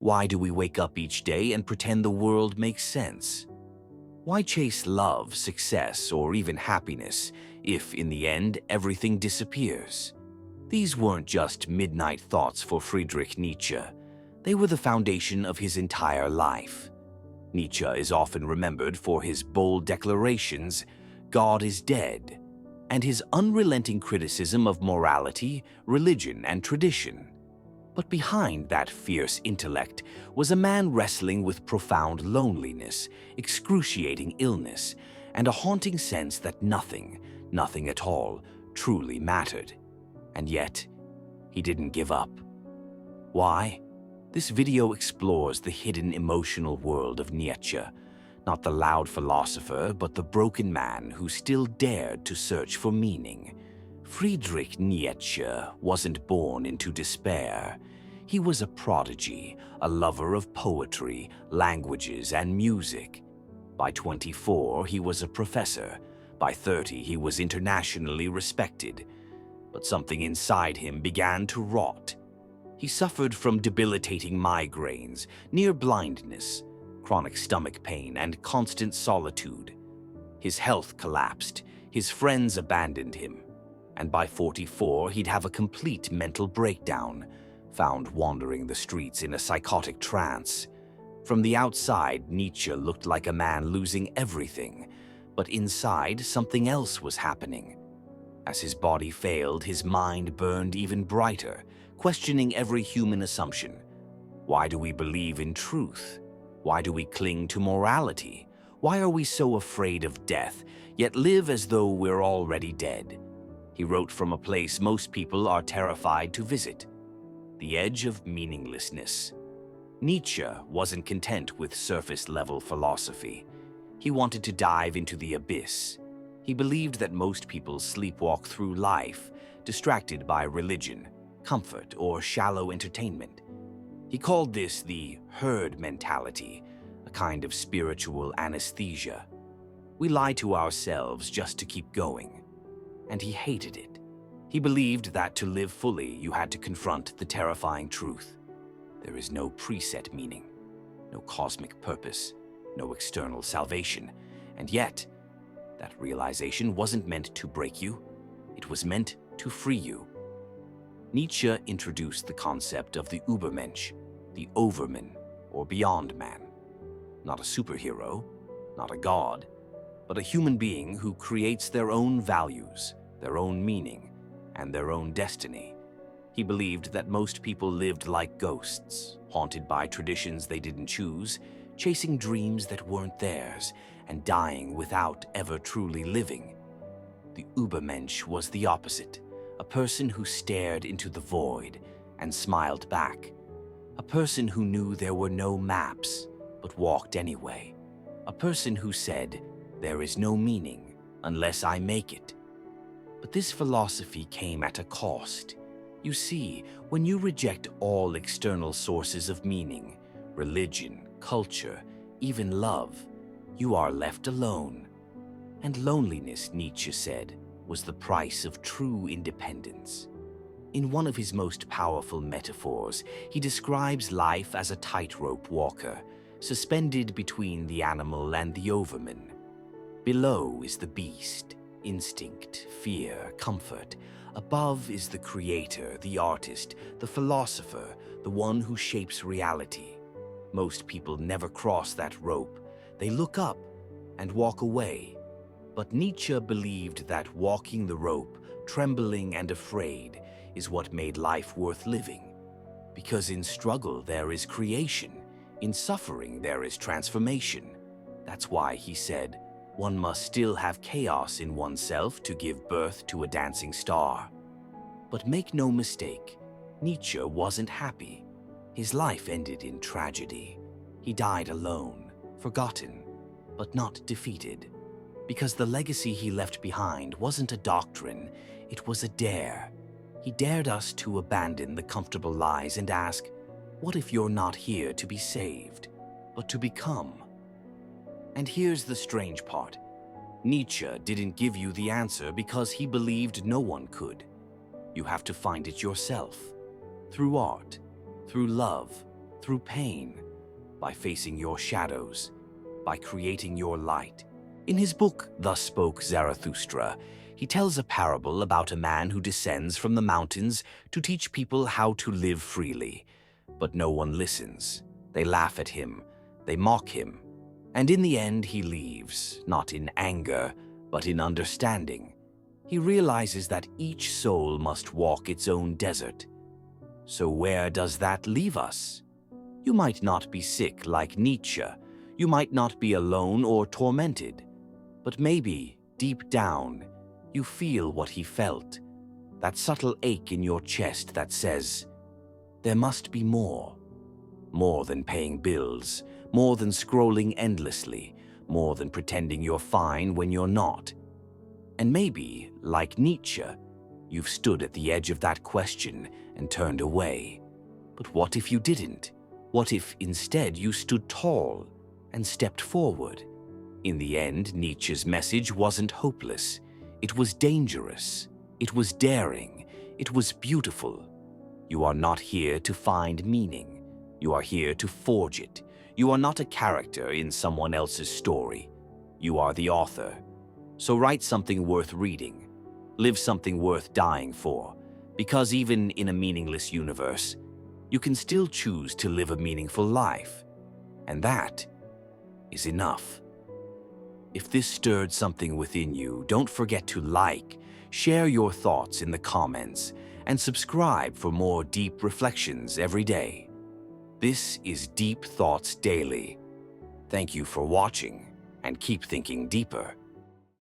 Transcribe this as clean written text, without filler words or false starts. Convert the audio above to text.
Why do we wake up each day and pretend the world makes sense? Why chase love, success, or even happiness if, in the end, everything disappears? These weren't just midnight thoughts for Friedrich Nietzsche. They were the foundation of his entire life. Nietzsche is often remembered for his bold declarations, "God is dead," and his unrelenting criticism of morality, religion, and tradition. But behind that fierce intellect was a man wrestling with profound loneliness, excruciating illness, and a haunting sense that nothing at all, truly mattered. And yet, he didn't give up. Why? This video explores the hidden emotional world of Nietzsche, not the loud philosopher, but the broken man who still dared to search for meaning. Friedrich Nietzsche wasn't born into despair. He was a prodigy, a lover of poetry, languages, and music. By 24, he was a professor. By 30, he was internationally respected. But something inside him began to rot. He suffered from debilitating migraines, near blindness, chronic stomach pain, and constant solitude. His health collapsed, his friends abandoned him, and by 44 he'd have a complete mental breakdown, found wandering the streets in a psychotic trance. From the outside, Nietzsche looked like a man losing everything, but inside something else was happening. As his body failed, his mind burned even brighter, questioning every human assumption. Why do we believe in truth? Why do we cling to morality? Why are we so afraid of death, yet live as though we're already dead? He wrote from a place most people are terrified to visit, the edge of meaninglessness. Nietzsche wasn't content with surface-level philosophy. He wanted to dive into the abyss. He believed that most people sleepwalk through life, distracted by religion, comfort, or shallow entertainment. He called this the herd mentality, a kind of spiritual anesthesia. We lie to ourselves just to keep going. And he hated it. He believed that to live fully, you had to confront the terrifying truth. There is no preset meaning, no cosmic purpose, no external salvation. And yet, that realization wasn't meant to break you. It was meant to free you. Nietzsche introduced the concept of the Übermensch, the overman, or beyond man. Not a superhero, not a god, but a human being who creates their own values, their own meaning, and their own destiny. He believed that most people lived like ghosts, haunted by traditions they didn't choose, chasing dreams that weren't theirs, and dying without ever truly living. The Übermensch was the opposite, a person who stared into the void and smiled back, a person who knew there were no maps, but walked anyway, a person who said, "There is no meaning unless I make it." But this philosophy came at a cost. You see, when you reject all external sources of meaning, religion, culture, even love, you are left alone. And loneliness, Nietzsche said, was the price of true independence. In one of his most powerful metaphors, he describes life as a tightrope walker, suspended between the animal and the overman. Below is the beast, instinct, fear, comfort. Above is the creator, the artist, the philosopher, the one who shapes reality. Most people never cross that rope. They look up and walk away. But Nietzsche believed that walking the rope, trembling and afraid, is what made life worth living. Because in struggle there is creation, in suffering there is transformation. That's why he said, one must still have chaos in oneself to give birth to a dancing star. But make no mistake, Nietzsche wasn't happy. His life ended in tragedy. He died alone, forgotten, but not defeated. Because the legacy he left behind wasn't a doctrine, it was a dare. He dared us to abandon the comfortable lies and ask, what if you're not here to be saved, but to become? And here's the strange part. Nietzsche didn't give you the answer because he believed no one could. You have to find it yourself. Through art, through love, through pain, by facing your shadows, by creating your light. In his book, Thus Spoke Zarathustra, he tells a parable about a man who descends from the mountains to teach people how to live freely. But no one listens. They laugh at him, they mock him, and in the end he leaves, not in anger, but in understanding. He realizes that each soul must walk its own desert. So where does that leave us? You might not be sick like Nietzsche. You might not be alone or tormented. But maybe, deep down, you feel what he felt. That subtle ache in your chest that says, there must be more. More than paying bills, more than scrolling endlessly, more than pretending you're fine when you're not. And maybe, like Nietzsche, you've stood at the edge of that question and turned away. But what if you didn't? What if instead you stood tall and stepped forward? In the end, Nietzsche's message wasn't hopeless. It was dangerous. It was daring. It was beautiful. You are not here to find meaning. You are here to forge it. You are not a character in someone else's story. You are the author. So write something worth reading. Live something worth dying for. Because even in a meaningless universe, you can still choose to live a meaningful life. And that is enough. If this stirred something within you, don't forget to like, share your thoughts in the comments, and subscribe for more deep reflections every day. This is Deep Thoughts Daily. Thank you for watching, and keep thinking deeper.